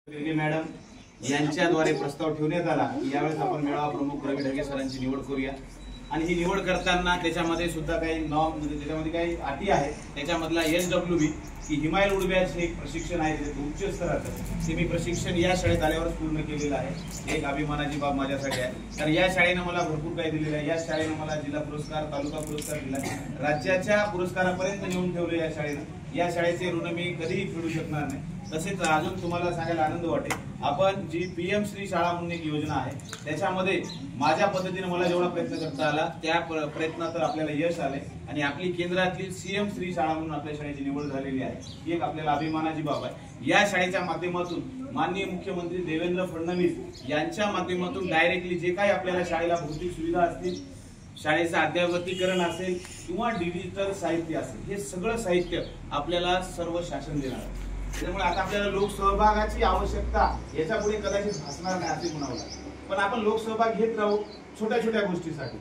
Madam यांच्याद्वारे प्रस्ताव ठेवण्यात आला की यावेळेस आपण मेळावा प्रमुख रवी ढगे सरांची निवड करूया। आणि ही निवड करताना त्याच्यामध्ये सुद्धा काही नॉर्म म्हणजे त्याच्यामध्ये काही अटी आहेत। त्याच्यामधला SWB की हिमायल उडव्याच हे एक प्रशिक्षण आहे, ते उच्च स्तराचं ते मी प्रशिक्षण या शाळेत आल्यावरच पूर्ण केलेलं आहे। एक अभिमानाची बाब माझ्यासाठी आहे, तर या शाळेने मला भरपूर काही दिलेलं आहे। या शाळेने मला जिल्हा पुरस्कार, तालुका पुरस्कार दिला, राज्याच्या पुरस्कारापर्यंत नेऊन ठेवले या शाळेने। या शाळेचे ऋण मी कधीही फेडू शकणार नाही। तसेच अजून तुम्हाला सांगायला आनंद वाटेल, आपण जी PM श्री शाळा म्हणून एक योजना आहे त्याच्यामध्ये माझ्या पद्धतीने मला जेवढा प्रयत्न करता आला त्या प्रयत्नात तर आपल्याला यश आले आणि आपली केंद्रातील CM श्री शाळा म्हणून आपल्या शाळेची निवड झालेली आहे। ही एक आपल्याला अभिमानाची बाब आहे। या शाळेच्या माध्यमातून माननीय मुख्यमंत्री देवेंद्र फडणवीस यांच्या माध्यमातून डायरेक्टली जे काही आपल्याला शाळेला भौतिक सुविधा असतील, शाळेचं अद्ययावतीकरण असेल किंवा डिजिटल साहित्य असेल, हे सगळं साहित्य आपल्याला सर्व शासन देणार आहे। त्यामुळे आता आपल्याला लोकसहभागाची आवश्यकता याच्या पुढे कदाचित भासणार नाही असे म्हणावं लागेल, पण आपण लोकसहभाग घेत राहू छोट्या छोट्या गोष्टीसाठी।